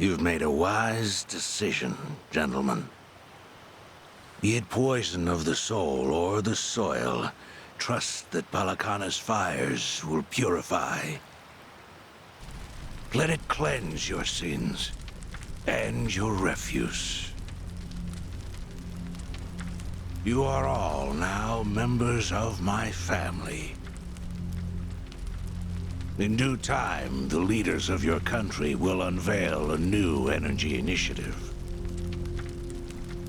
You've made a wise decision, gentlemen. Be it poison of the soul or the soil, trust that Palakana's fires will purify. Let it cleanse your sins and your refuse. You are all now members of my family. In due time, the leaders of your country will unveil a new energy initiative.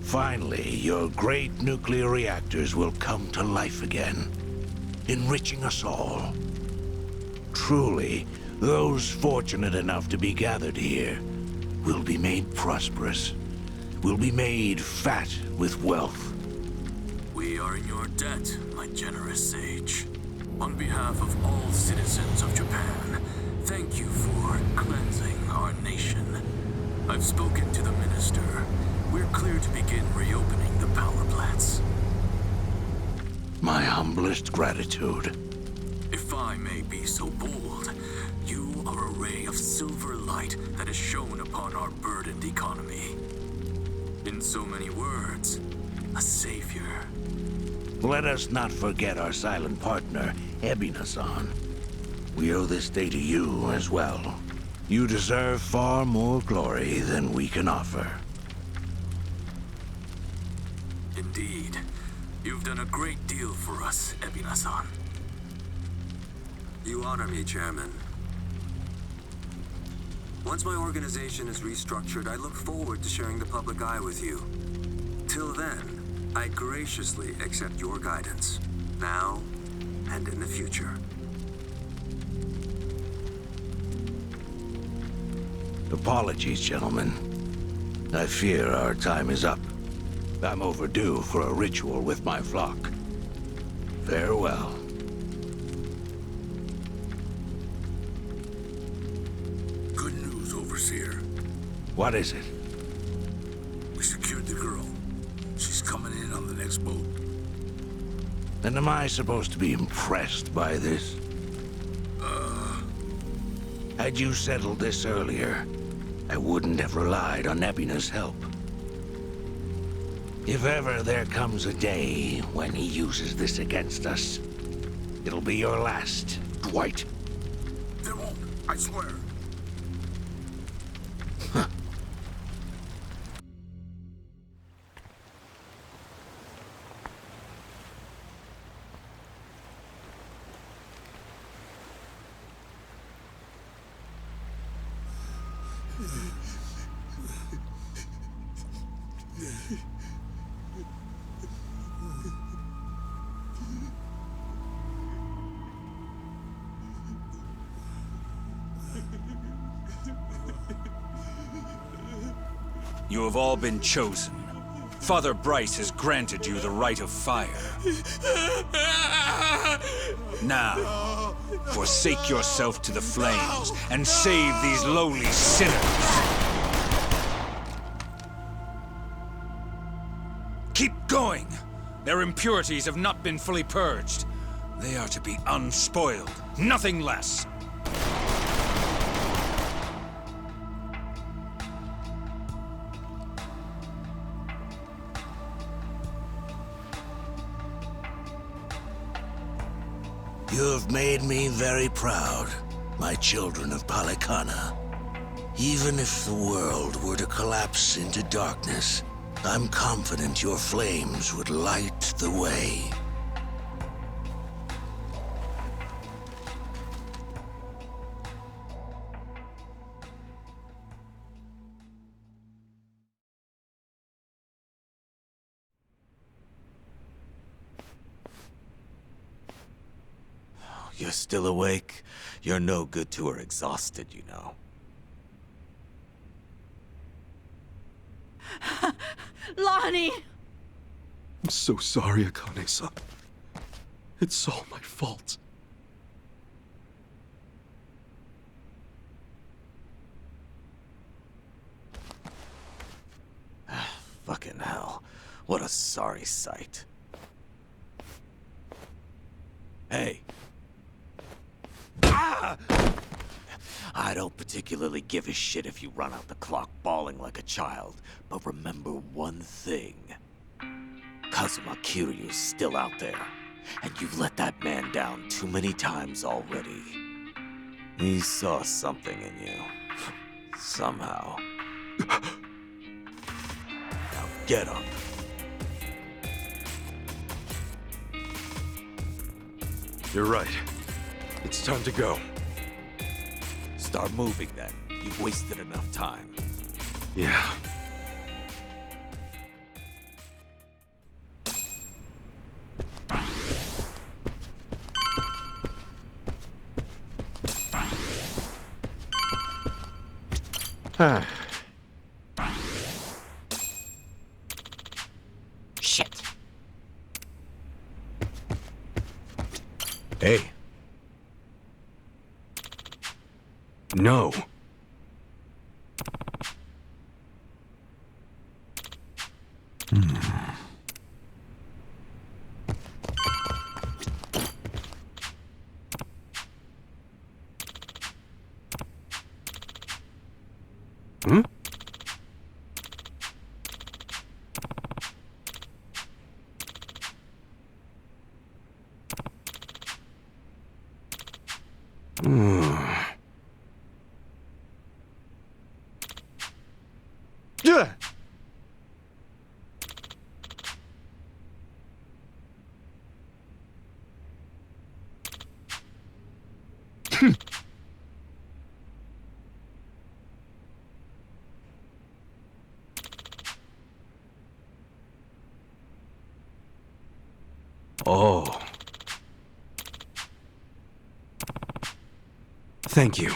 Finally, your great nuclear reactors will come to life again, enriching us all. Truly, those fortunate enough to be gathered here will be made prosperous, will be made fat with wealth. We are in your debt, my generous sage. On behalf of all citizens of Japan, thank you for cleansing our nation. I've spoken to the minister. We're clear to begin reopening the power plants. My humblest gratitude. If I may be so bold, you are a ray of silver light that is shone upon our burdened economy. In so many words, a savior. Let us not forget our silent partner, Ebina-san. We owe this day to you as well. You deserve far more glory than we can offer. Indeed. You've done a great deal for us, Ebina-san. You honor me, Chairman. Once my organization is restructured, I look forward to sharing the public eye with you. Till then, I graciously accept your guidance, now and in the future. Apologies, gentlemen. I fear our time is up. I'm overdue for a ritual with my flock. Farewell. Good news, Overseer. What is it? We secured the girl. She's coming in on the next boat. And am I supposed to be impressed by this? Had you settled this earlier, I wouldn't have relied on Ebina's help. If ever there comes a day when he uses this against us, it'll be your last, Dwight. There won't, I swear. You have all been chosen. Father Bryce has granted you the right of fire. Now, forsake yourself to the flames and save these lowly sinners. Keep going! Their impurities have not been fully purged. They are to be unspoiled, nothing less. You have made me very proud, my children of Palakana. Even if the world were to collapse into darkness, I'm confident your flames would light the way. You're still awake? You're no good to her exhausted, you know. Lonnie! I'm so sorry, Akane-san. It's all my fault. Fucking hell. What a sorry sight. Hey. Ah! I don't particularly give a shit if you run out the clock bawling like a child, but remember one thing. Kazuma Kiryu's still out there, and you've let that man down too many times already. He saw something in you. Somehow. Now get up. You're right. It's time to go. Start moving then. You've wasted enough time. Yeah. Shit. Hey, No. Hmm? yeah. Oh. Thank you.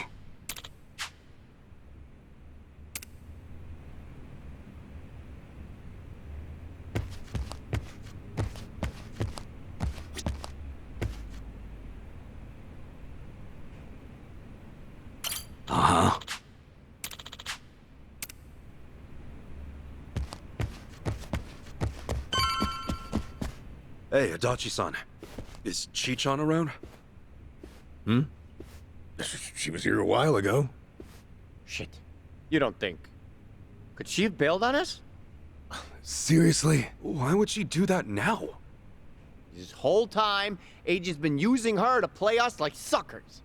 Uh-huh. Hey, Adachi-san. Is Chichan around? She was here a while ago. Shit. You don't think... Could she have bailed on us? Seriously? Why would she do that now? This whole time, Eiji's been using her to play us like suckers.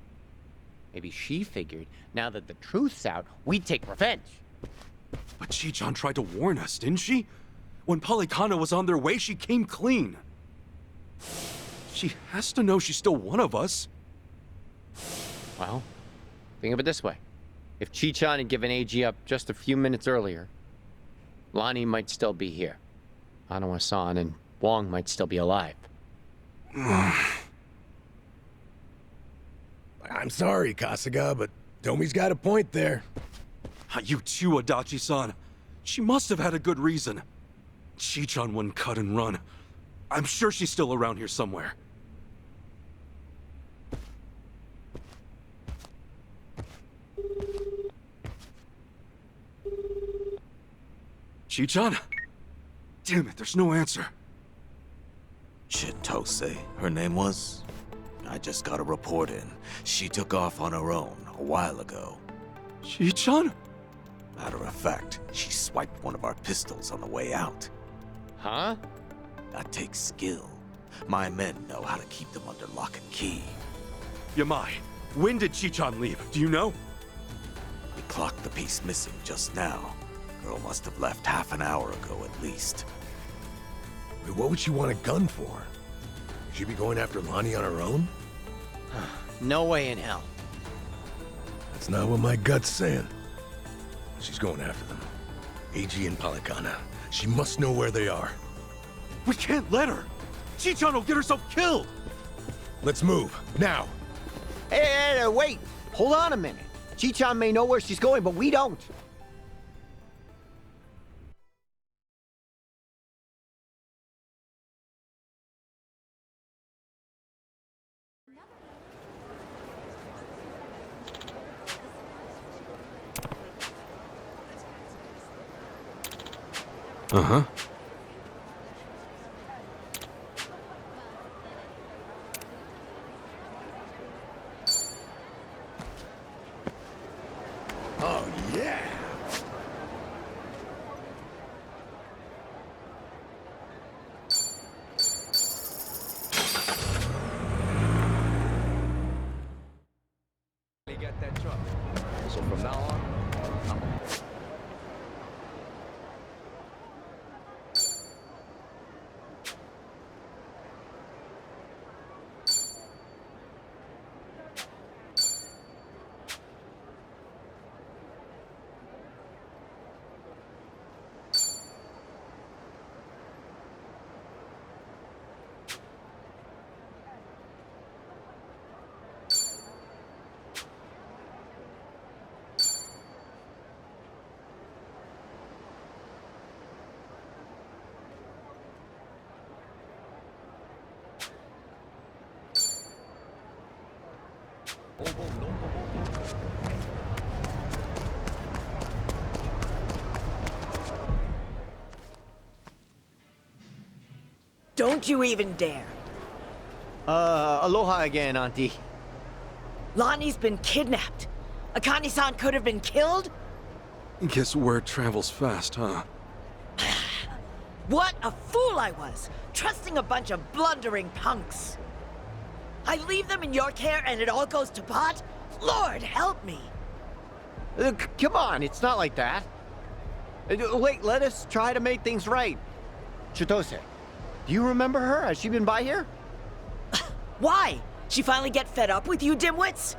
Maybe she figured, now that the truth's out, we'd take revenge. But Chichan tried to warn us, didn't she? When Polycana was on their way, she came clean. She has to know she's still one of us. Well, think of it this way. If Chichan had given Eiji up just a few minutes earlier, Lonnie might still be here. Hanawa-san and Wong might still be alive. I'm sorry, Kasuga, but Tomi's got a point there. You too, Adachi-san. She must have had a good reason. Chichan wouldn't cut and run. I'm sure she's still around here somewhere. Chichan? Damn it, there's no answer. Chitose, her name was? I just got a report in. She took off on her own a while ago. Chichan? Matter of fact, she swiped one of our pistols on the way out. Huh? That takes skill. My men know how to keep them under lock and key. Yamai, when did Chichan leave? Do you know? We clocked the piece missing just now. Girl must have left half an hour ago at least. Wait, what would she want a gun for? Would she be going after Lonnie on her own? No way in hell. That's not what my gut's saying. She's going after them. Eiji and Polycana. She must know where they are. We can't let her! Chichan will get herself killed! Let's move, now! Hey, wait! Hold on a minute. Chichan may know where she's going, but we don't. Uh-huh. Yeah. Get that truck. So from now on, Don't you even dare. Aloha again, Auntie. Lonnie's been kidnapped. Akane-san could have been killed? Guess word travels fast, huh? What a fool I was, trusting a bunch of blundering punks. I leave them in your care and it all goes to pot? Lord, help me. Come on, it's not like that. Wait, let us try to make things right. Chitose, do you remember her? Has she been by here? Why? She finally get fed up with you dimwits?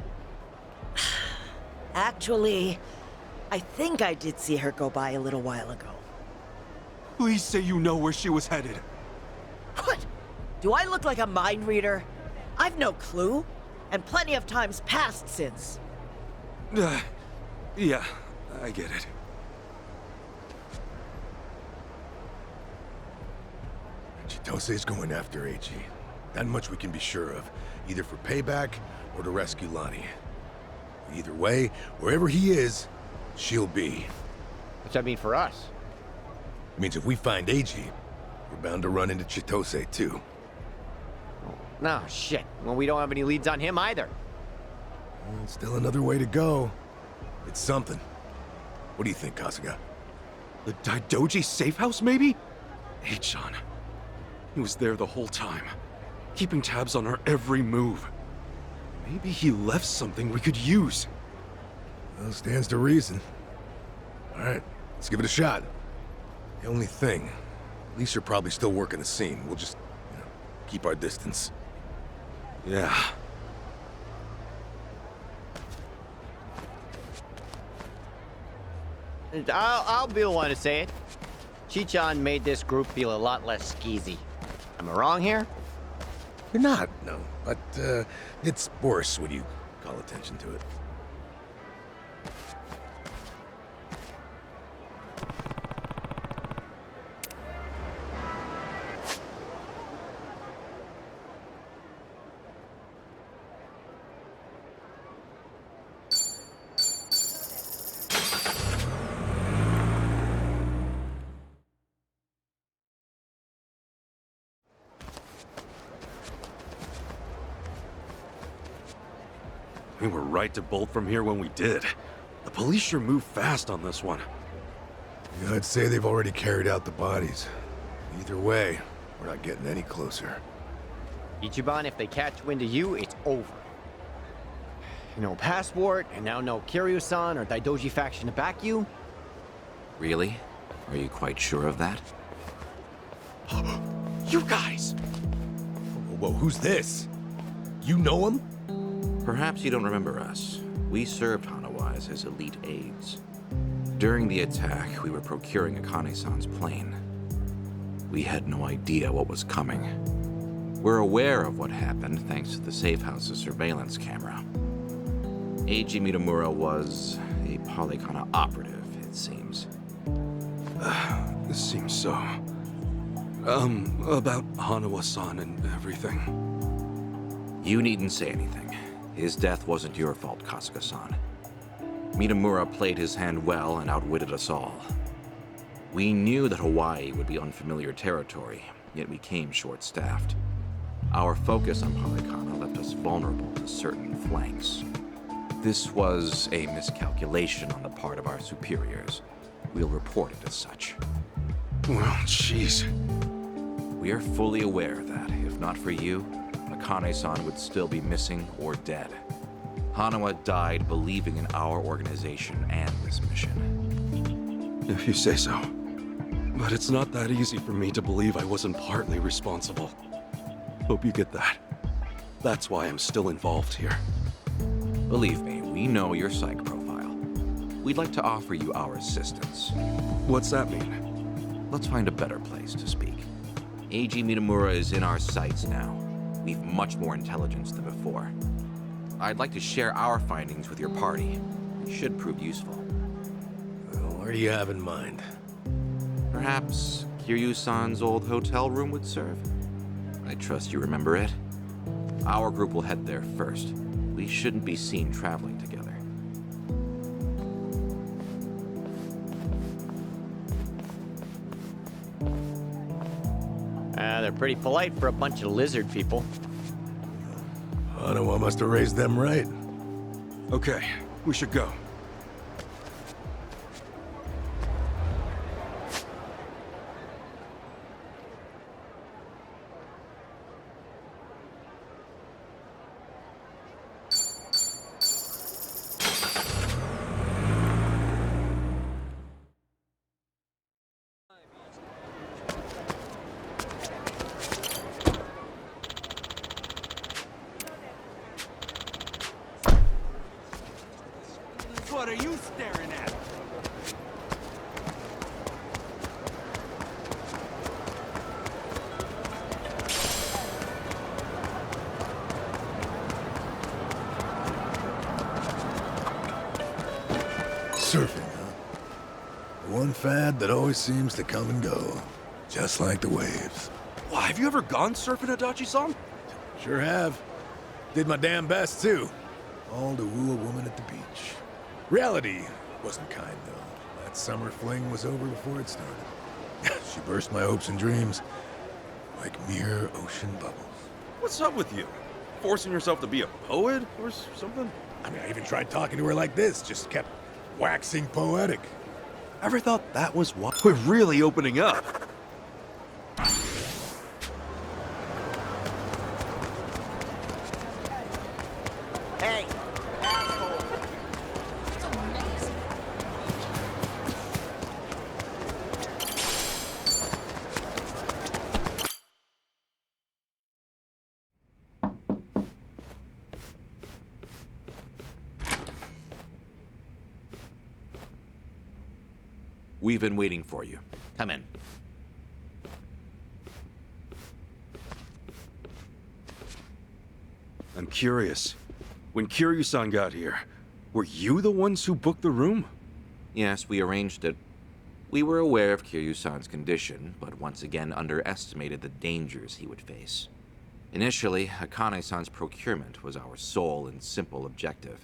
Actually, I think I did see her go by a little while ago. Please say you know where she was headed. What? Do I look like a mind reader? I've no clue, and plenty of times passed since. Yeah, I get it. Chitose's going after AG. That much we can be sure of, either for payback or to rescue Lonnie. Either way, wherever he is, she'll be. What's that mean for us? It means if we find AG, we're bound to run into Chitose too. No, shit. Well, we don't have any leads on him either. Well, still another way to go. It's something. What do you think, Kasuga? The Daidoji safe house, maybe? H-chan. He was there the whole time, keeping tabs on our every move. Maybe he left something we could use. Well, stands to reason. All right, let's give it a shot. The only thing, Lisa are probably still working the scene. We'll just, keep our distance. Yeah. I'll be the one to say it. Chi-chan made this group feel a lot less skeezy. Am I wrong here? You're not, no. But, it's worse when you call attention to it. We were right to bolt from here when we did. The police sure moved fast on this one. Yeah, I'd say they've already carried out the bodies. Either way, we're not getting any closer. Ichiban, if they catch wind of you, it's over. No passport, and now no Kiryu-san or Daidoji faction to back you. Really? Are you quite sure of that? You guys! Whoa, who's this? You know him? Perhaps you don't remember us. We served Hanawise as elite aides. During the attack, we were procuring Akane-san's plane. We had no idea what was coming. We're aware of what happened thanks to the safe house's surveillance camera. Eiji Mitamura was a Polycana operative, it seems. This seems so. About Hanawa-san and everything. You needn't say anything. His death wasn't your fault, Kasuga-san. Mitamura played his hand well and outwitted us all. We knew that Hawaii would be unfamiliar territory, yet we came short-staffed. Our focus on Polycana left us vulnerable to certain flanks. this was a miscalculation on the part of our superiors. We'll report it as such. Well, jeez. We are fully aware that, if not for you, Akane-san would still be missing or dead. Hanawa died believing in our organization and this mission. If you say so. But it's not that easy for me to believe I wasn't partly responsible. Hope you get that. That's why I'm still involved here. Believe me, we know your psych profile. We'd like to offer you our assistance. What's that mean? Let's find a better place to speak. Eiji Minamura is in our sights now. We've much more intelligence than before. I'd like to share our findings with your party. It should prove useful. Well, where do you have in mind? Perhaps Kiryu-san's old hotel room would serve? I trust you remember it. Our group will head there first. We shouldn't be seen traveling together. They're pretty polite for a bunch of lizard people. Hanawa must have raised them right. Okay, we should go. What are you staring at? Surfing, huh? The one fad that always seems to come and go. Just like the waves. Wow, have you ever gone surfing, Adachi-san? Sure have. Did my damn best, too. All to woo a woman at the beach. Reality wasn't kind, though. That summer fling was over before it started. She burst my hopes and dreams like mere ocean bubbles. What's up with you? Forcing yourself to be a poet or something? I mean, I even tried talking to her like this, just kept waxing poetic. Ever thought that was why we're really opening up? Hey, asshole. It's amazing. We've been waiting for you. Come in. I'm curious. When Kiryu-san got here, were you the ones who booked the room? Yes, we arranged it. We were aware of Kiryu-san's condition, but once again underestimated the dangers he would face. Initially, Akane-san's procurement was our sole and simple objective.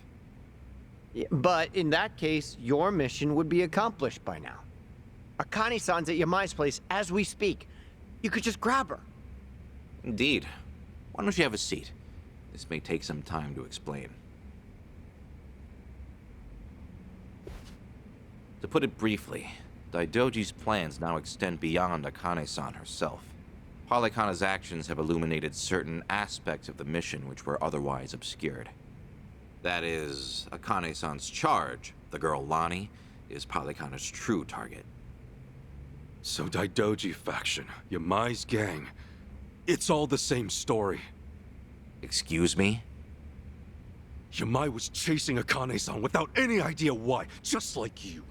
But in that case, your mission would be accomplished by now. Akane-san's at Yamai's place as we speak. You could just grab her. Indeed. Why don't you have a seat? This may take some time to explain. To put it briefly, Daidoji's plans now extend beyond Akane-san herself. Polykhana's actions have illuminated certain aspects of the mission which were otherwise obscured. That is, Akane-san's charge, the girl Lonnie, is Polykhana's true target. So Daidoji faction, Yamai's gang, it's all the same story. Excuse me? Yamai was chasing Akane-san without any idea why, just like you.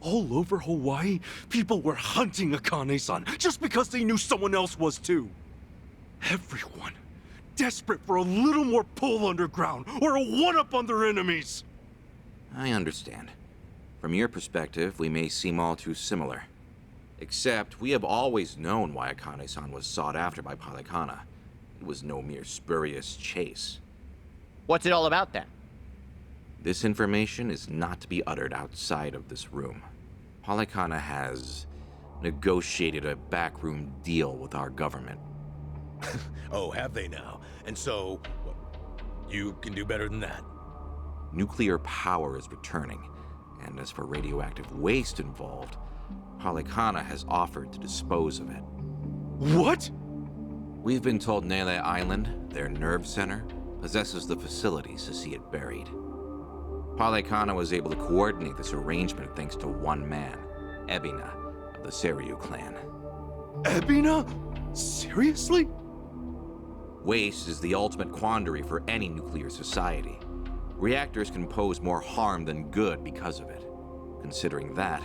All over Hawaii, people were hunting Akane-san just because they knew someone else was too. Everyone, desperate for a little more pull underground or a one-up on their enemies. I understand. From your perspective, we may seem all too similar. Except, we have always known why Akane-san was sought after by Polykhana. It was no mere spurious chase. What's it all about then? This information is not to be uttered outside of this room. Polykhana has negotiated a backroom deal with our government. Oh, have they now? And so, what, you can do better than that? nuclear power is returning, and as for radioactive waste involved, Polycana has offered to dispose of it. What? We've been told Nele Island, their nerve center, possesses the facilities to see it buried. Polycana was able to coordinate this arrangement thanks to one man, Ebina, of the Seryu clan. Ebina? Seriously? Waste is the ultimate quandary for any nuclear society. Reactors can pose more harm than good because of it. Considering that,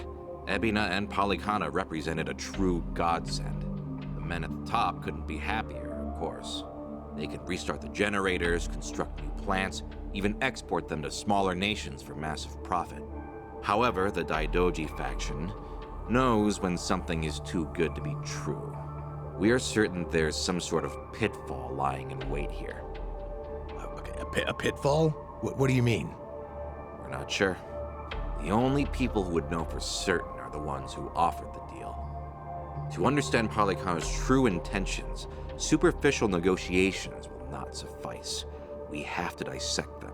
Ebina and Polycana represented a true godsend. The men at the top couldn't be happier, of course. They could restart the generators, construct new plants, even export them to smaller nations for massive profit. However, the Daidoji faction knows when something is too good to be true. We are certain there's some sort of pitfall lying in wait here. Okay, a pitfall? What do you mean? We're not sure. The only people who would know for certain are the ones who offered the deal. To understand Polycana's true intentions, superficial negotiations will not suffice. We have to dissect them.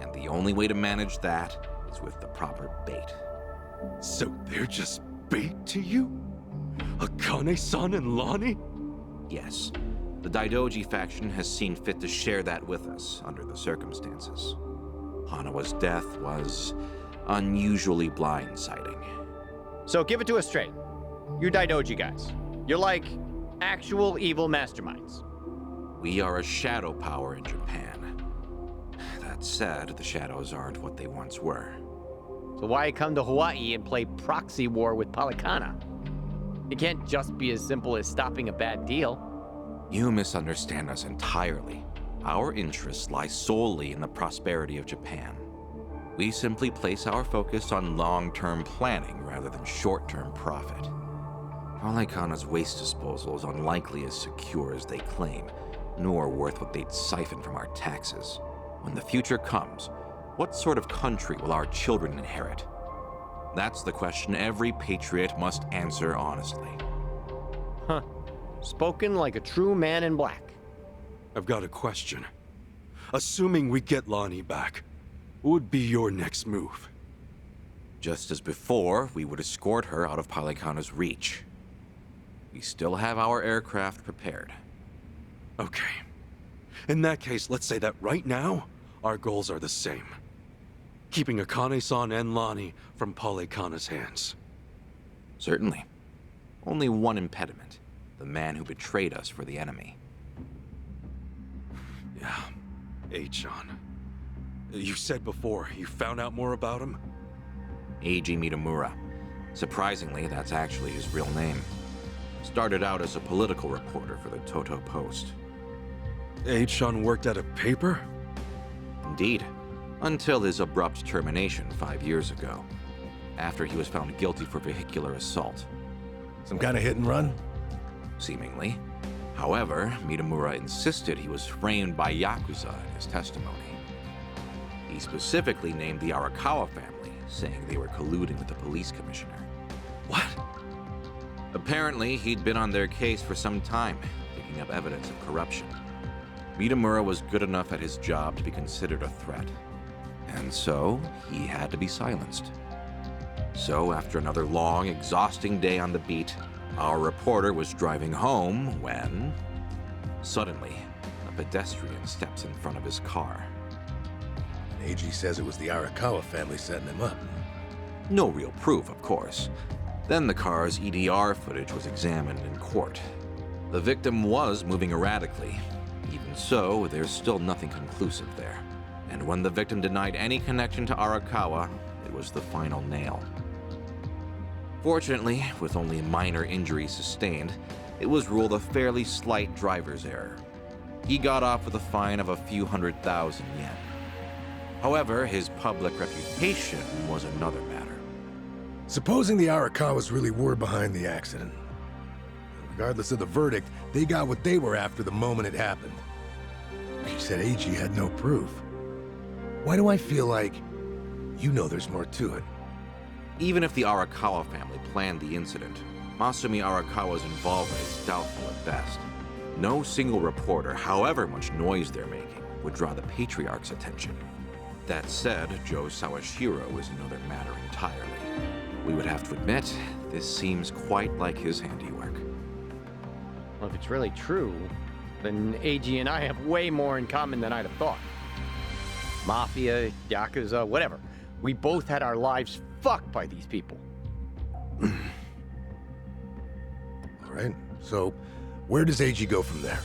And the only way to manage that is with the proper bait. So they're just bait to you? Akane-san and Lonnie? Yes. The Daidoji faction has seen fit to share that with us under the circumstances. Hanawa's death was unusually blindsiding. So give it to us straight. You Daidoji guys. You're like actual evil masterminds. We are a shadow power in Japan. That said, the shadows aren't what they once were. So why come to Hawaii and play proxy war with Polycana? It can't just be as simple as stopping a bad deal. You misunderstand us entirely. Our interests lie solely in the prosperity of Japan. We simply place our focus on long-term planning rather than short-term profit. Polycana's waste disposal is unlikely as secure as they claim, nor worth what they'd siphon from our taxes. When the future comes, what sort of country will our children inherit? That's the question every patriot must answer honestly. Huh. Spoken like a true man in black. I've got a question. Assuming we get Lonnie back, what would be your next move? Just as before, we would escort her out of Polycana's reach. We still have our aircraft prepared. Okay. In that case, let's say that right now, our goals are the same. Keeping Akane-san and Lonnie from Polycana's hands. Certainly. Only one impediment. The man who betrayed us for the enemy. Yeah, Eichan. You said before, you found out more about him? Eiji Mitamura. Surprisingly, that's actually his real name. Started out as a political reporter for the Toto Post. Eichan worked at a paper? Indeed. Until his abrupt termination 5 years ago. After he was found guilty for vehicular assault. Some kind of hit and run? Seemingly. However, Mitamura insisted he was framed by Yakuza in his testimony. He specifically named the Arakawa family, saying they were colluding with the police commissioner. What? Apparently, he'd been on their case for some time, picking up evidence of corruption. Mitamura was good enough at his job to be considered a threat. And so, he had to be silenced. So, after another long, exhausting day on the beat, our reporter was driving home when... Suddenly, a pedestrian steps in front of his car. AG says it was the Arakawa family setting him up. No real proof, of course. Then the car's EDR footage was examined in court. The victim was moving erratically. Even so, there's still nothing conclusive there. And when the victim denied any connection to Arakawa, it was the final nail. Fortunately, with only minor injuries sustained, it was ruled a fairly slight driver's error. He got off with a fine of a few 100,000 yen. However, his public reputation was another matter. Supposing the Arakawas really were behind the accident. Regardless of the verdict, they got what they were after the moment it happened. She said Eiji had no proof. Why do I feel like you know there's more to it? Even if the Arakawa family planned the incident, Masumi Arakawa's involvement is doubtful at best. No single reporter, however much noise they're making, would draw the Patriarch's attention. That said, Joe Sawashiro is another matter entirely. We would have to admit, this seems quite like his handiwork. Well, if it's really true, then AG and I have way more in common than I'd have thought. Mafia, Yakuza, whatever. We both had our lives fucked by these people. All right, so where does AG go from there?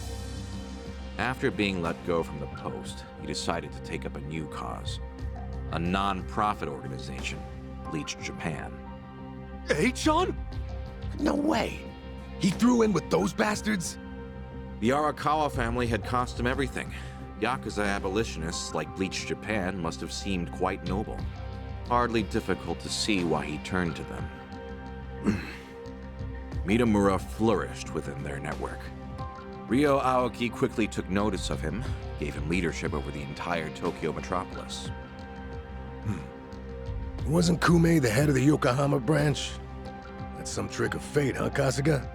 After being let go from the post, he decided to take up a new cause. A non-profit organization, Bleach Japan. H-on? No way. He threw in with those bastards? The Arakawa family had cost him everything. Yakuza abolitionists like Bleach Japan must have seemed quite noble. Hardly difficult to see why he turned to them. Mitamura flourished within their network. Ryo Aoki quickly took notice of him, gave him leadership over the entire Tokyo metropolis. Wasn't Kume the head of the Yokohama branch? That's some trick of fate, huh, Kasuga?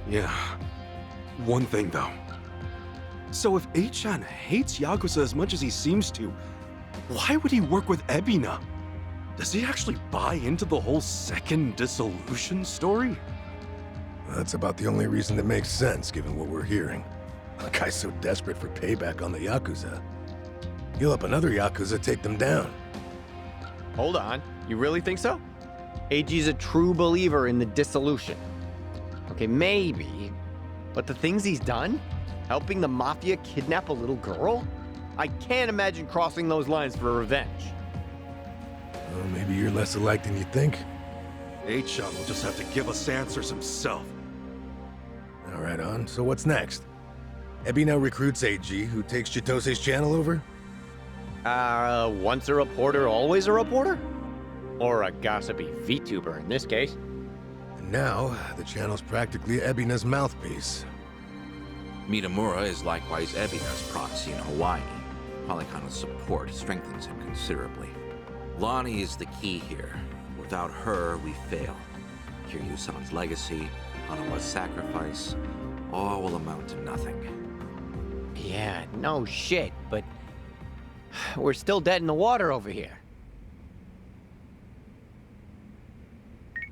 Yeah. One thing, though. So if H-chan hates Yakuza as much as he seems to, why would he work with Ebina? Does he actually buy into the whole second dissolution story? That's about the only reason that makes sense, given what we're hearing. A guy's so desperate for payback on the Yakuza. He'll help another Yakuza take them down. Hold on, you really think so? AG's a true believer in the dissolution. Okay, maybe, but the things he's done? Helping the Mafia kidnap a little girl? I can't imagine crossing those lines for revenge. Well, maybe you're less alike than you think. H-chan will just have to give us answers himself. All right, On. So what's next? Ebi now recruits AG, who takes Chitose's channel over? Once a reporter, always a reporter? Or a gossipy VTuber in this case. And now, the channel's practically Ebina's mouthpiece. Mitamura is likewise Ebina's proxy in Hawaii. Polycona's support strengthens him considerably. Lonnie is the key here. Without her, we fail. Kiryu-san's legacy, Hanawa's sacrifice, all will amount to nothing. Yeah, no shit, but we're still dead in the water over here.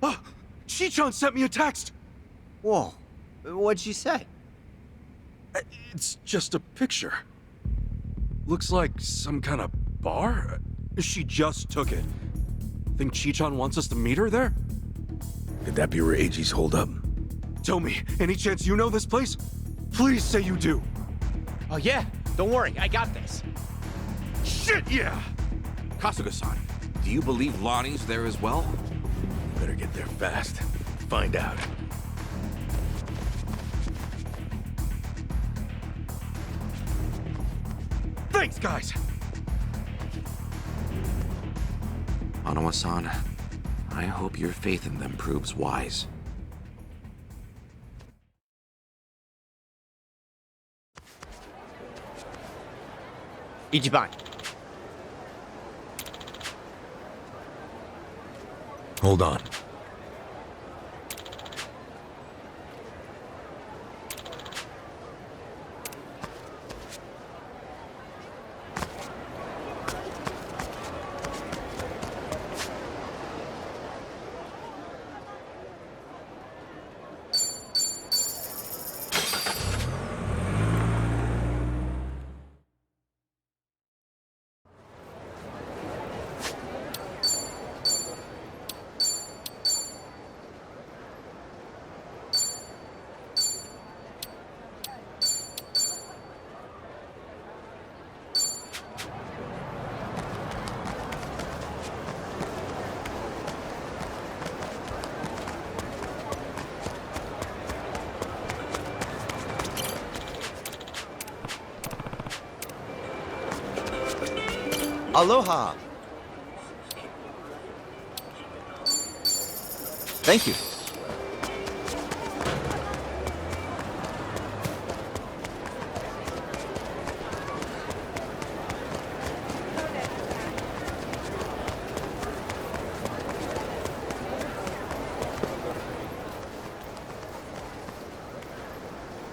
Ah! Chi-chan sent me a text! Whoa, what'd she say? It's just a picture. Looks like some kind of bar? She just took it. Think Chi-chan wants us to meet her there? Could that be where AG's hold up? Tell me, any chance you know this place? Please say you do. Oh yeah, don't worry, I got this. Shit, yeah! Kasuga-san, do you believe Lonnie's there as well? Better get there fast. Find out. Thanks, guys! Hanawa-san, I hope your faith in them proves wise. Ichiban. Hold on. Aloha! Thank you.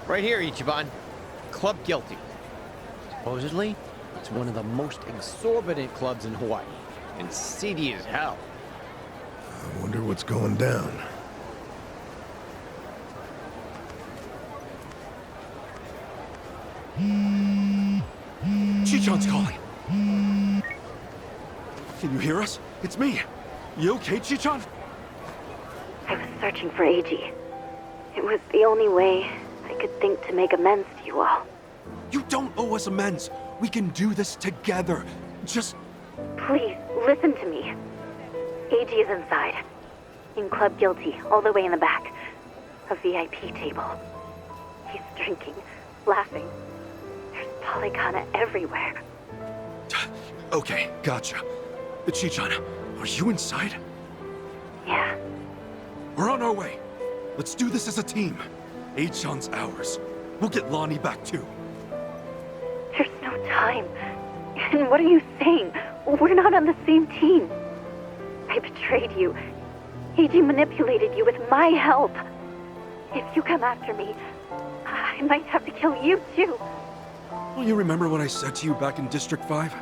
Right here, Ichiban. Club guilty. Supposedly, It's one of the most exorbitant clubs in Hawaii, and seedy as hell. I wonder what's going down. Chichan's calling. Can you hear us? It's me. You okay, Chichan? I was searching for AG. It was the only way I could think to make amends to you all. You don't owe us amends. We can do this together. Just... Please, listen to me. AG is inside. In Club Guilty, all the way in the back. A VIP table. He's drinking, laughing. There's Polycana everywhere. Okay, gotcha. Chichan, are you inside? Yeah. We're on our way. Let's do this as a team. Achan's ours. We'll get Lonnie back too. There's no time. And what are you saying? We're not on the same team. I betrayed you. AG manipulated you with my help. If you come after me, I might have to kill you too. Well, you remember what I said to you back in District 5?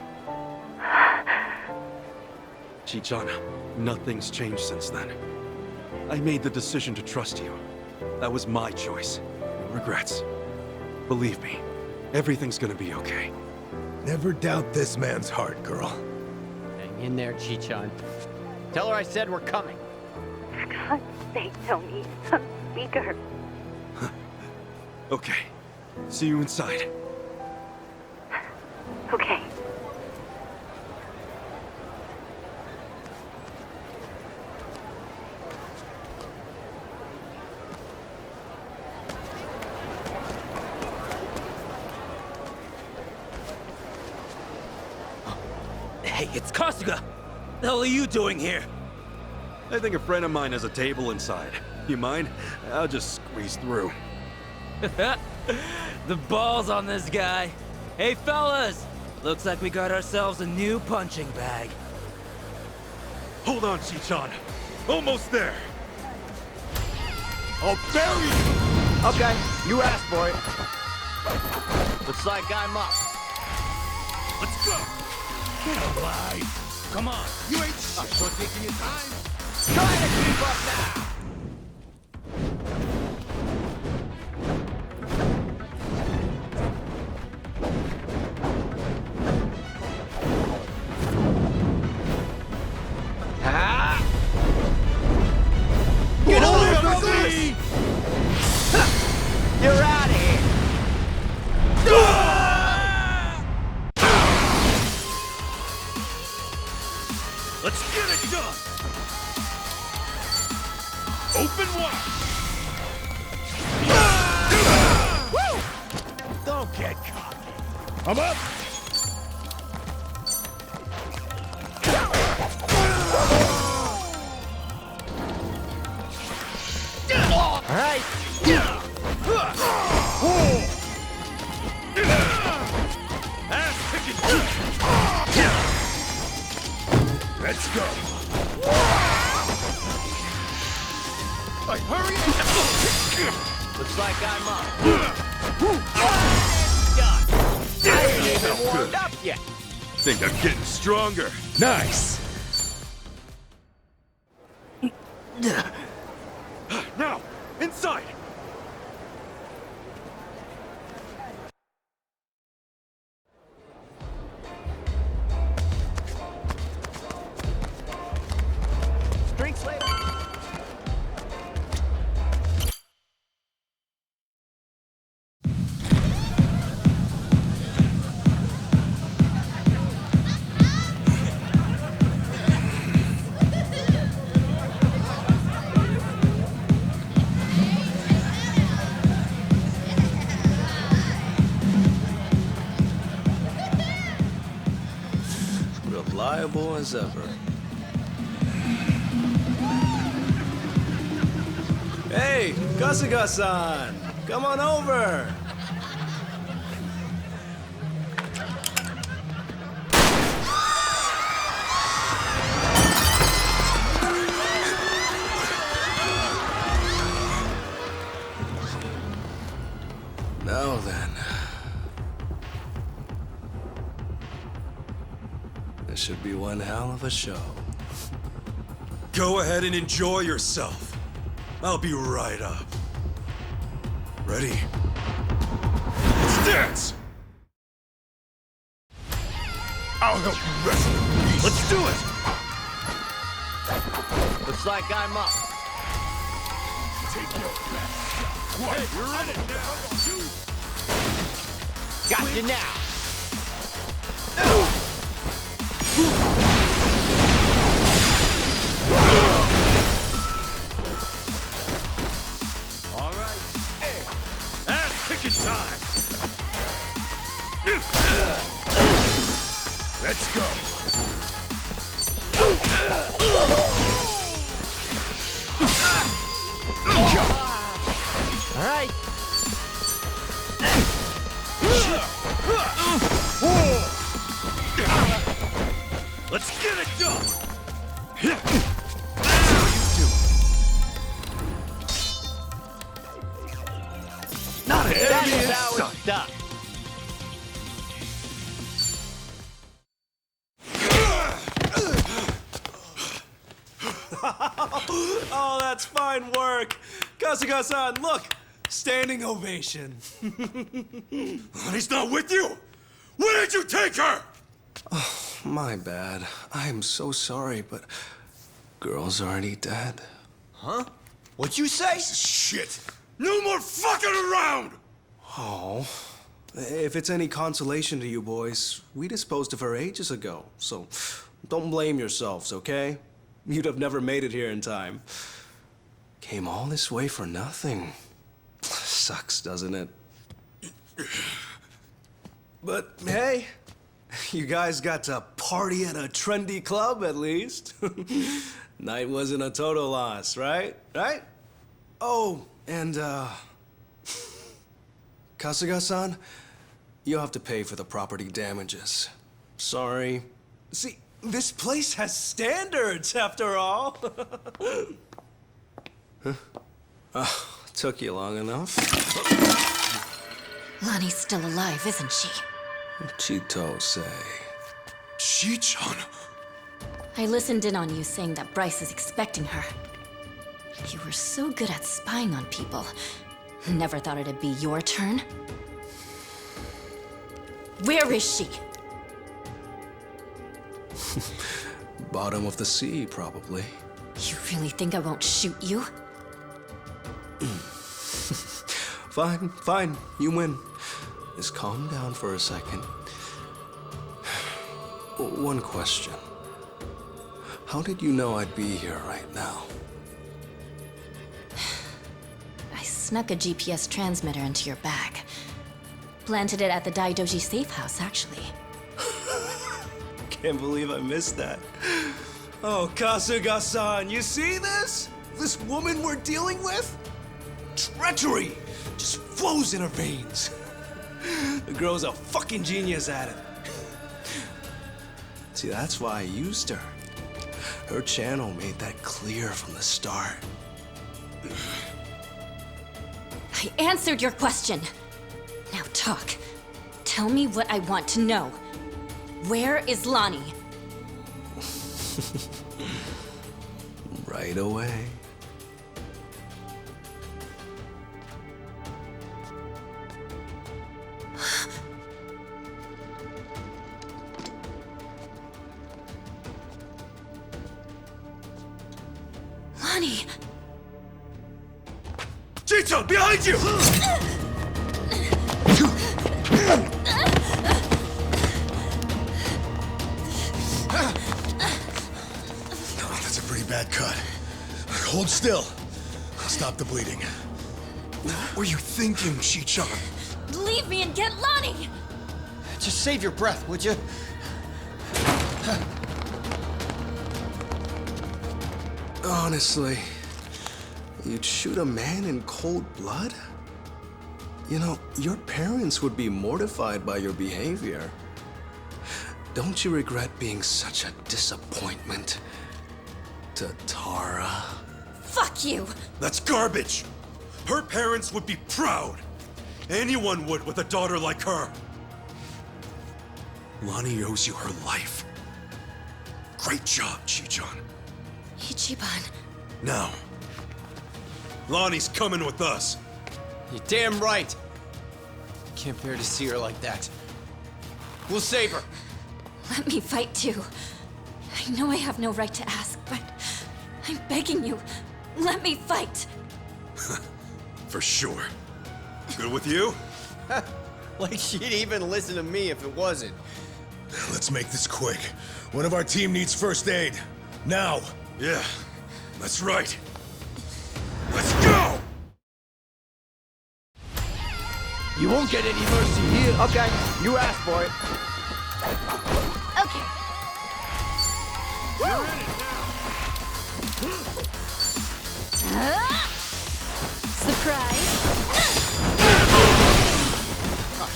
Chichan, nothing's changed since then. I made the decision to trust you. That was my choice. No regrets. Believe me, everything's gonna be okay. Never doubt this man's heart, girl. Hang in there, Chichan. Tell her I said we're coming. For God's sake, Tony, some speaker. Okay. See you inside. Okay. Hey, it's Kasuga! The hell are you doing here? I think a friend of mine has a table inside. You mind? I'll just squeeze through. The balls on this guy. Hey, fellas! Looks like we got ourselves a new punching bag. Hold on, Chichan. Almost there. I'll bury you! Okay, you asked for it. Looks like I'm up. Let's go! Can't lie. Come on! You ain't shit for taking your time. Try to keep up now! Get over me! You're out of here! Let's get it done! Open wide! Don't get cocky. I'm up! All right. Ass kicking! Let's go. Hurry! Looks like I'm up. Done. I ain't even warmed up yet. Think I'm getting stronger. Nice. Now, inside. Drinks later. Reliable as ever. Hey, Kasuga-san! Come on over! Now then. should be one hell of a show. Go ahead and enjoy yourself. I'll be right up. Ready? Let's dance! I'll help you rest in peace. Let's do it! Looks like I'm up. Take your best shot. What? Hey, you're in it now. Got you now. All right. Hey, ass kicking time. Let's go. All right. Let's get it done. Not a That's enemy in how sight. it's done. Oh, that's fine work. Kasuga-san, look! Standing ovation. He's not with you! Where did you take her? Oh, my bad. I'm so sorry, but girl's already dead. Huh? What'd you say? Shit! No more fucking around! Oh. If it's any consolation to you boys, we disposed of her ages ago, so don't blame yourselves, okay? You'd have never made it here in time. Came all this way for nothing. Sucks, doesn't it? But hey, you guys got to party at a trendy club at least. Night wasn't a total loss, right? Right? Oh, and Kasuga-san, you'll have to pay for the property damages. Sorry. See, this place has standards, after all. Huh? Took you long enough. Lonnie's still alive, isn't she? Chitose. Chi-chan? I listened in on you saying that Bryce is expecting her. You were so good at spying on people. Never thought it'd be your turn. Where is she? Bottom of the sea, probably. You really think I won't shoot you? Fine, fine. You win. Just calm down for a second. One question. How did you know I'd be here right now? I snuck a GPS transmitter into your bag. Planted it at the Daidoji safe house, actually. Can't believe I missed that. Oh, Kasuga-san, you see this? This woman we're dealing with? Treachery just flows in her veins. The girl's a fucking genius at it. See, that's why I used her. Her channel made that clear from the start. I answered your question. Now talk. Tell me what I want to know. Where is Lonnie? Right away. Lonnie! Chito, behind you! That's a pretty bad cut. Hold still. Stop the bleeding. What were you thinking, Chi-chan? Leave me and get Lonnie! Just save your breath, would you? Honestly, you'd shoot a man in cold blood? You know, your parents would be mortified by your behavior. Don't you regret being such a disappointment to Tara? Fuck you! That's garbage! Her parents would be proud! Anyone would with a daughter like her! Lonnie owes you her life. Great job, Chi-chan. Ichiban. Now, Lonnie's coming with us. You're damn right. Can't bear to see her like that. We'll save her. Let me fight too. I know I have no right to ask, but I'm begging you, let me fight. For sure. Good with you? Like she'd even listen to me if it wasn't. Let's make this quick. One of our team needs first aid. Now! Yeah, that's right. Let's go! You won't get any mercy here. Okay, you asked for it. Okay. Surprise.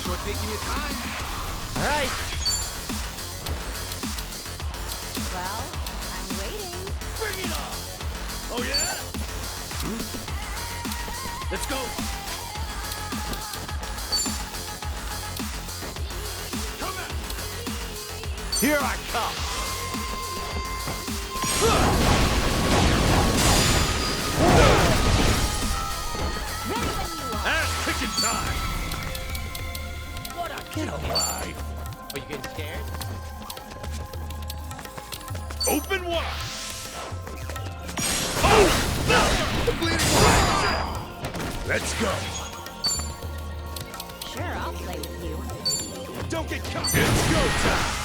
Short taking your time. All right. Well, I'm waiting. Bring it on. Oh yeah? Let's go. Come on. Here I come. Ass kicking time. Get alive. Are you getting scared? Open wide. Let's go! Sure, I'll play with you. Don't get caught. It's go time!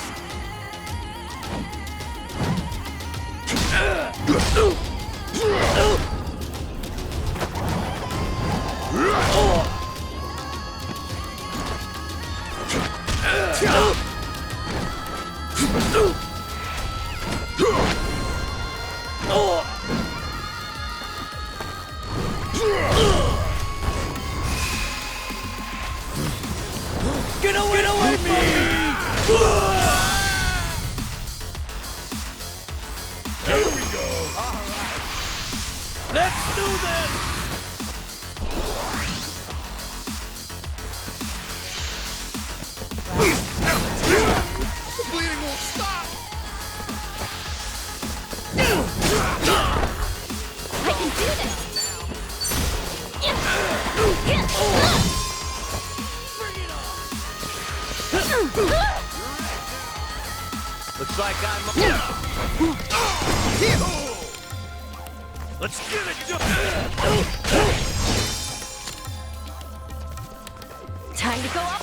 Get away from me! Here we go! Let's do this! The bleeding won't stop! I can do this. Looks like I'm... Let's get it done! Time to go up.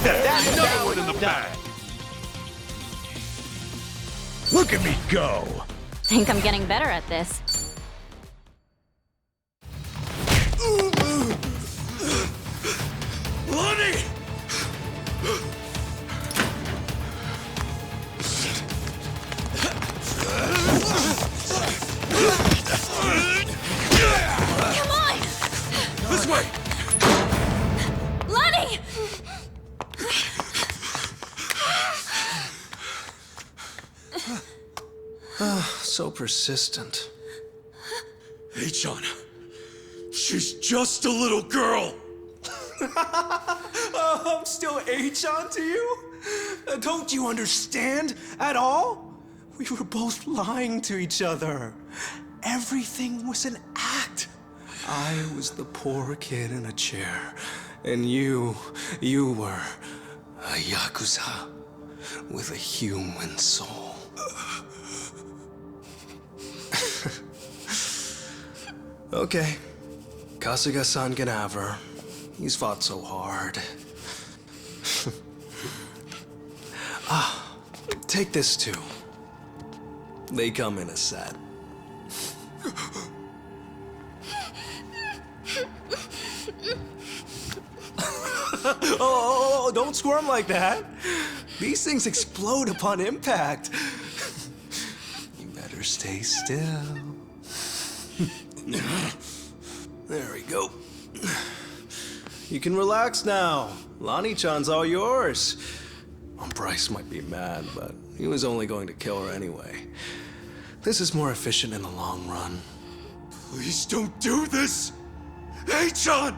That's another one in the bag! Look at me go! Think I'm getting better at this. Lonnie! Come on! This way! Lonnie! So persistent. Hey-chan, she's just a little girl. I'm still H-on to you? Don't you understand at all? We were both lying to each other. Everything was an act. I was the poor kid in a chair, and you were a Yakuza with a human soul. Okay, Kasuga-san can have her. He's fought so hard. Take this too. They come in a set. Oh, don't squirm like that. These things explode upon impact. You better stay still. There we go. You can relax now. Lonnie-chan's all yours. Well, Bryce might be mad, but he was only going to kill her anyway. This is more efficient in the long run. Please don't do this! Hey-chan!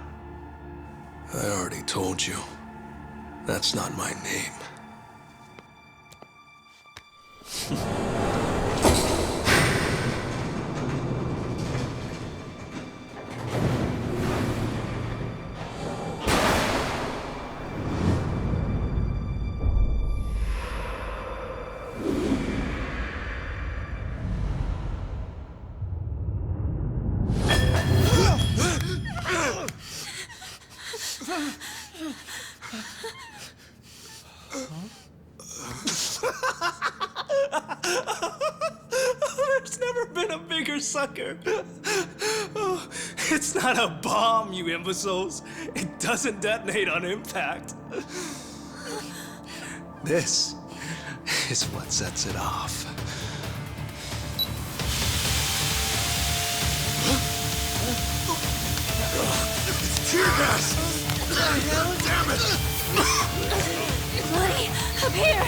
I already told you. That's not my name. There's never been a bigger sucker. Oh, it's not a bomb, you imbeciles. It doesn't detonate on impact. This is what sets it off. It's tear gas! Damn it! Lonnie, up here!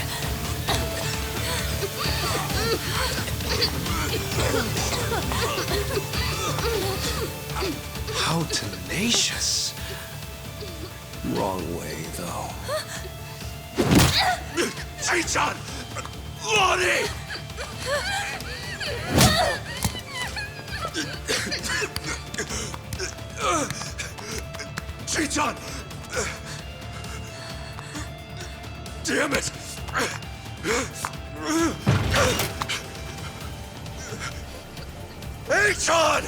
How tenacious. Wrong way, though. Chichon! Lonnie! Chichon! Damn it! Chichon!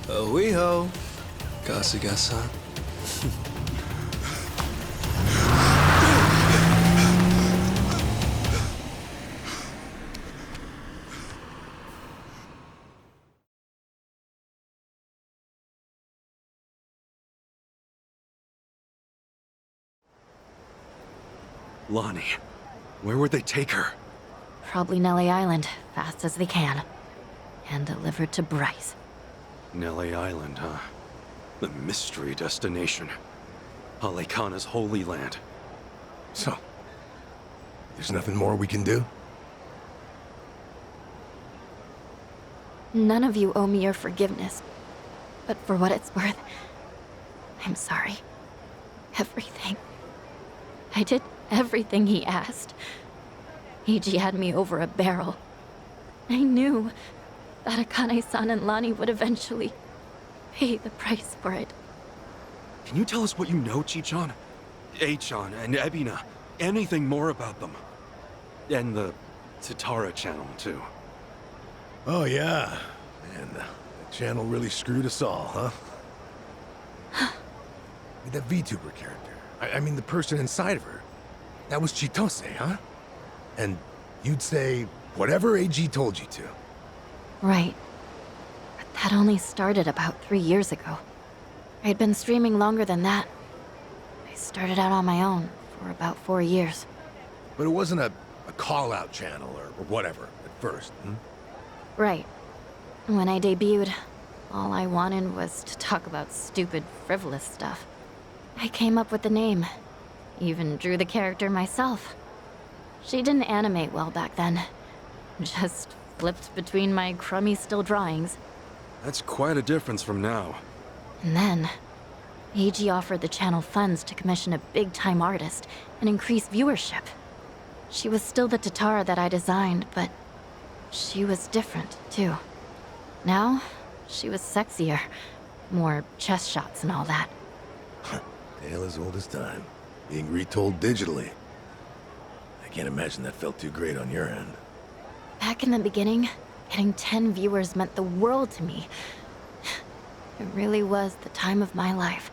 Oiho, Kasuga-san. Lonnie, where would they take her? Probably Nelly Island, fast as they can. And delivered to Bryce. Nelly Island, huh? The mystery destination. Alekana's holy land. So, there's nothing more we can do? None of you owe me your forgiveness. But for what it's worth, I'm sorry. Everything. I did everything he asked. Eiji had me over a barrel. I knew that Akane-san and Lani would eventually pay the price for it. Can you tell us what you know, Chichon? Achan and Ebina. Anything more about them? And the Tatara channel, too. Oh, yeah. Man, the channel really screwed us all, huh? That VTuber character. I mean, the person inside of her. That was Chitose, huh? And you'd say whatever AG told you to. Right. But that only started about 3 years ago. I had been streaming longer than that. I started out on my own for about 4 years. But it wasn't a call-out channel or whatever at first, hmm? Right. When I debuted, all I wanted was to talk about stupid, frivolous stuff. I came up with the name. Even drew the character myself. She didn't animate well back then. Just flipped between my crummy still drawings. That's quite a difference from now. And then, AG offered the channel funds to commission a big-time artist and increase viewership. She was still the Tatara that I designed, but she was different, too. Now, she was sexier. More chest shots and all that. Tale as old as time. Being retold digitally. I can't imagine that felt too great on your end. Back in the beginning, getting 10 viewers meant the world to me. It really was the time of my life.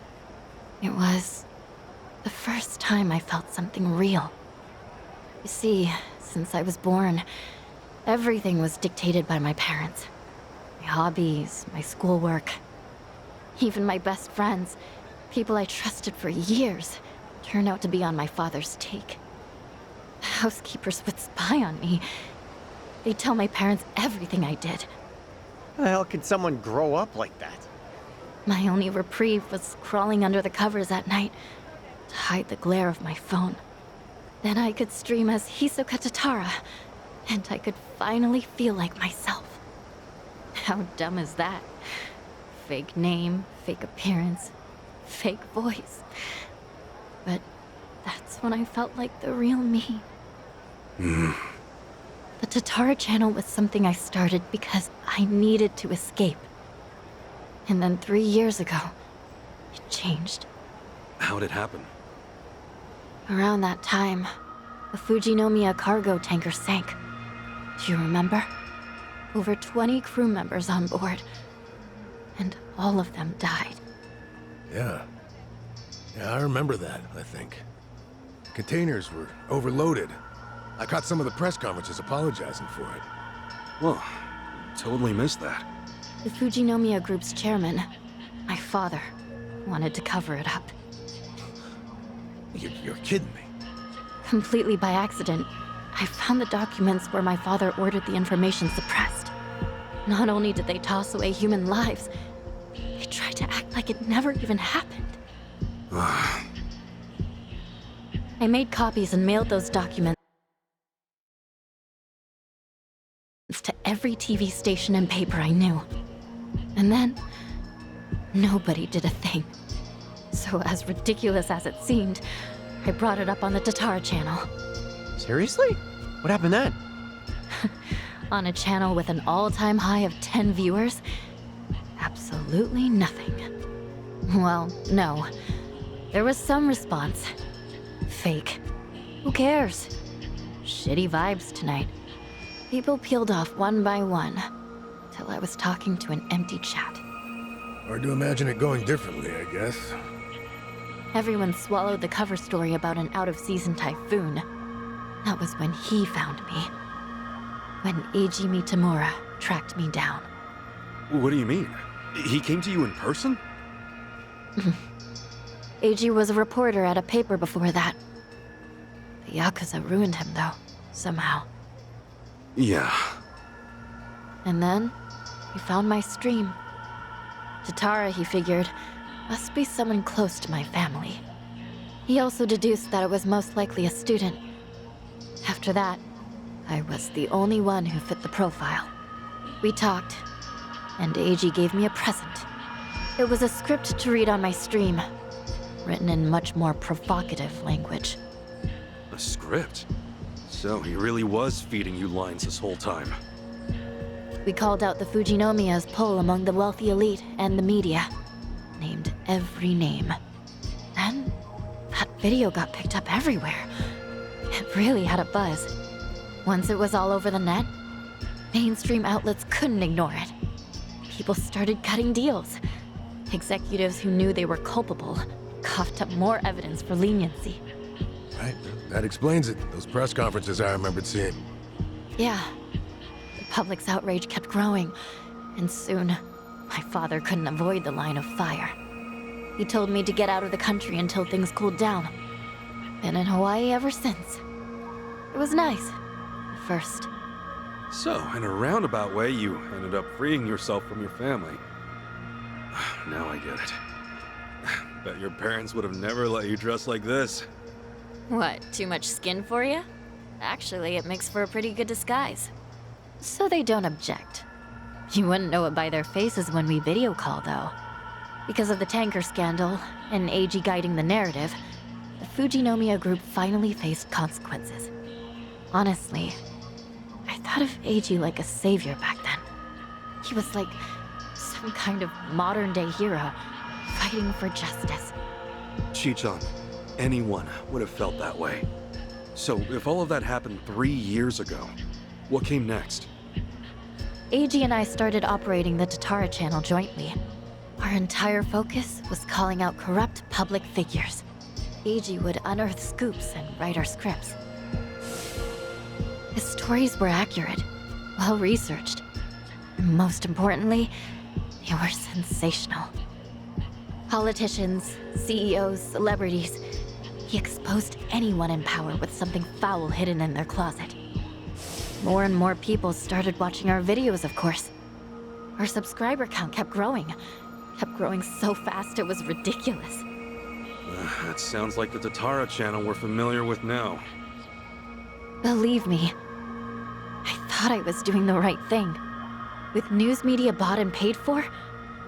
It was the first time I felt something real. You see, since I was born, everything was dictated by my parents. My hobbies, my schoolwork. Even my best friends, people I trusted for years, turned out to be on my father's take. The housekeepers would spy on me. They'd tell my parents everything I did. How the hell could someone grow up like that? My only reprieve was crawling under the covers at night to hide the glare of my phone. Then I could stream as Hisoka Tatara, and I could finally feel like myself. How dumb is that? Fake name, fake appearance, fake voice. But that's when I felt like the real me. The Tatara channel was something I started because I needed to escape. And then 3 years ago, it changed. How'd it happen? Around that time, a Fujinomiya cargo tanker sank. Do you remember? Over 20 crew members on board, and all of them died. Yeah. Yeah, I remember that, I think. Containers were overloaded. I caught some of the press conferences apologizing for it. Well, totally missed that. The Fujinomiya Group's chairman, my father, wanted to cover it up. You're kidding me. Completely by accident, I found the documents where my father ordered the information suppressed. Not only did they toss away human lives, they tried to act like it never even happened. I made copies and mailed those documents to every TV station and paper I knew. And then, nobody did a thing. So as ridiculous as it seemed, I brought it up on the Tatara channel. Seriously? What happened then? On a channel with an all-time high of 10 viewers, absolutely nothing. Well, no. There was some response. Fake. Who cares? Shitty vibes tonight. People peeled off one by one, till I was talking to an empty chat. Hard to imagine it going differently, I guess. Everyone swallowed the cover story about an out-of-season typhoon. That was when he found me. When Eiji Mitamura tracked me down. What do you mean? He came to you in person? Eiji was a reporter at a paper before that. The Yakuza ruined him, though, somehow. Yeah. And then, he found my stream. Tatara, he figured, must be someone close to my family. He also deduced that it was most likely a student. After that, I was the only one who fit the profile. We talked, and Eiji gave me a present. It was a script to read on my stream, written in much more provocative language. A script? So he really was feeding you lines this whole time. We called out the Fujinomiya's pull among the wealthy elite and the media. Named every name. And that video got picked up everywhere. It really had a buzz. Once it was all over the net, mainstream outlets couldn't ignore it. People started cutting deals. Executives who knew they were culpable coughed up more evidence for leniency. Right, that explains it. Those press conferences I remembered seeing. Yeah. The public's outrage kept growing, and soon, my father couldn't avoid the line of fire. He told me to get out of the country until things cooled down. Been in Hawaii ever since. It was nice, at first. So, in a roundabout way, you ended up freeing yourself from your family. Now I get it. Bet your parents would have never let you dress like this. What, too much skin for you? Actually, it makes for a pretty good disguise. So they don't object. You wouldn't know it by their faces when we video call, though. Because of the tanker scandal, and Eiji guiding the narrative, the Fujinomiya Group finally faced consequences. Honestly, I thought of Eiji like a savior back then. He was like some kind of modern-day hero, fighting for justice. Chi-chan, anyone would have felt that way. So, if all of that happened 3 years ago, what came next? Eiji and I started operating the Tatara channel jointly. Our entire focus was calling out corrupt public figures. Eiji would unearth scoops and write our scripts. His stories were accurate, well-researched, and most importantly, they were sensational. Politicians, CEOs, celebrities, he exposed anyone in power with something foul hidden in their closet. More and more people started watching our videos, of course. Our subscriber count kept growing so fast it was ridiculous. That sounds like the Tatara channel we're familiar with now. Believe me, I thought I was doing the right thing. With news media bought and paid for,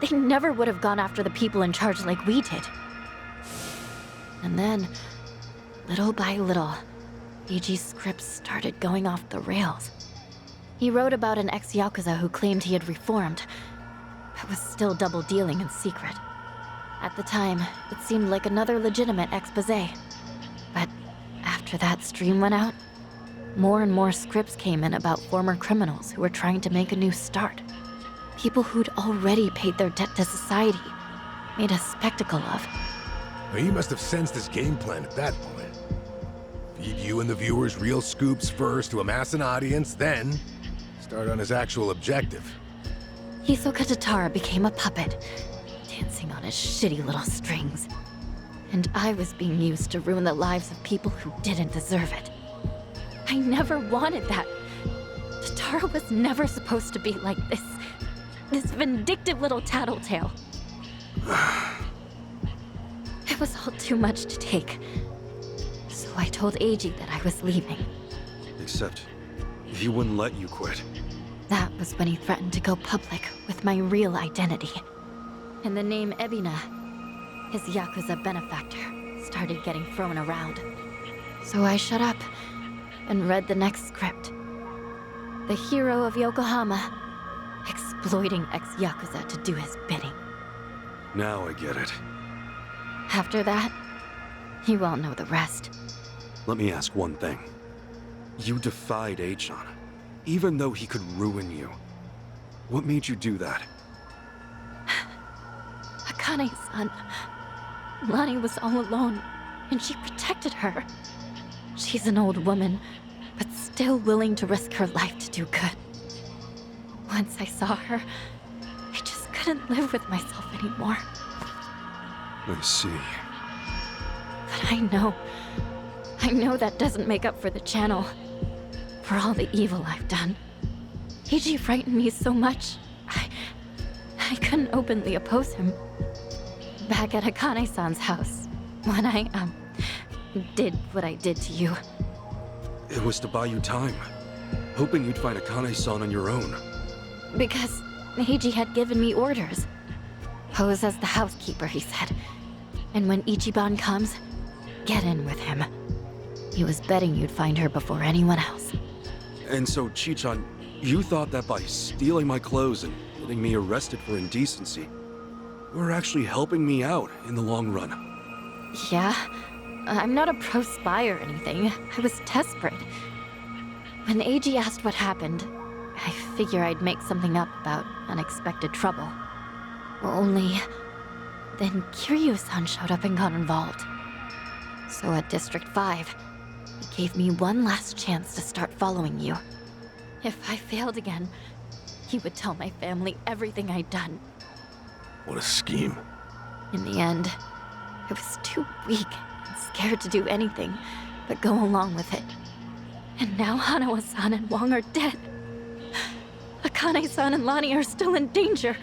they never would have gone after the people in charge like we did. And then, little by little, AG's scripts started going off the rails. He wrote about an ex-Yakuza who claimed he had reformed, but was still double-dealing in secret. At the time, it seemed like another legitimate exposé. But after that stream went out, more and more scripts came in about former criminals who were trying to make a new start. People who'd already paid their debt to society, made a spectacle of. Well, he must have sensed his game plan at that point. Feed you and the viewers real scoops first to amass an audience, then start on his actual objective. Hisoka Tatara became a puppet, dancing on his shitty little strings. And I was being used to ruin the lives of people who didn't deserve it. I never wanted that. Tatara was never supposed to be like this. This vindictive little tattletale. It was all too much to take. So I told Eiji that I was leaving. Except, he wouldn't let you quit. That was when he threatened to go public with my real identity. And the name Ebina, his Yakuza benefactor, started getting thrown around. So I shut up and read the next script. The hero of Yokohama, exploiting ex-Yakuza to do his bidding. Now I get it. After that, you all know the rest. Let me ask one thing. You defied Achan, even though he could ruin you. What made you do that? Akane-san. Lani was all alone, and she protected her. She's an old woman, but still willing to risk her life to do good. Once I saw her, I just couldn't live with myself anymore. I see. But I know that doesn't make up for the channel. For all the evil I've done. Eiji frightened me so much, I couldn't openly oppose him. Back at Akane-san's house, when I, did what I did to you. It was to buy you time, hoping you'd find Akane-san on your own. Because Eiji had given me orders. Pose as the housekeeper, he said. And when Ichiban comes, get in with him. He was betting you'd find her before anyone else. And so, Chichan, you thought that by stealing my clothes and getting me arrested for indecency, you were actually helping me out in the long run. Yeah, I'm not a pro spy or anything. I was desperate. When Eiji asked what happened, I figure I'd make something up about unexpected trouble. Only, then Kiryu-san showed up and got involved. So at District 5, he gave me one last chance to start following you. If I failed again, he would tell my family everything I'd done. What a scheme. In the end, I was too weak and scared to do anything but go along with it. And now Hanawa-san and Wong are dead. Akane-san and Lani are still in danger.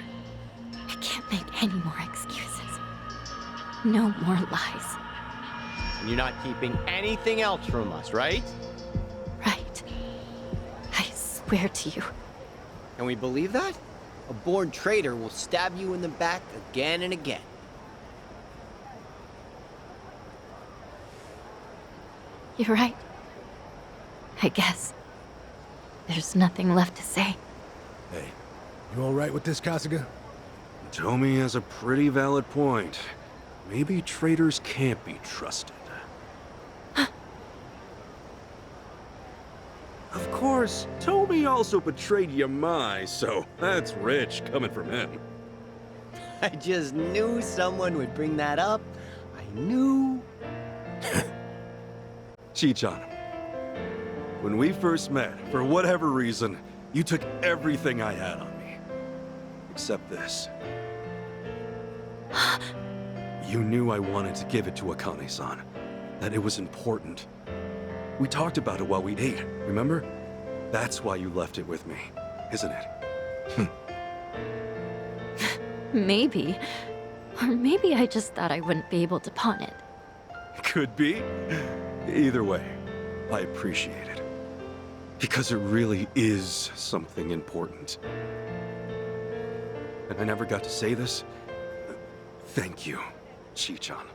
I can't make any more excuses. No more lies. And you're not keeping anything else from us, right? Right. I swear to you. Can we believe that? A born traitor will stab you in the back again and again. You're right. I guess. There's nothing left to say. Hey, you all right with this, Kasuga? Tomi has a pretty valid point. Maybe traitors can't be trusted. Of course, Tomi also betrayed Yamai, so that's rich coming from him. I just knew someone would bring that up. I knew. Chichan, when we first met, for whatever reason, you took everything I had on me. Except this. You knew I wanted to give it to Akane-san. That it was important. We talked about it while we ate, remember? That's why you left it with me, isn't it? Maybe. Or maybe I just thought I wouldn't be able to pawn it. Could be. Either way, I appreciate it. Because it really is something important. And I never got to say this. Thank you, Chichan.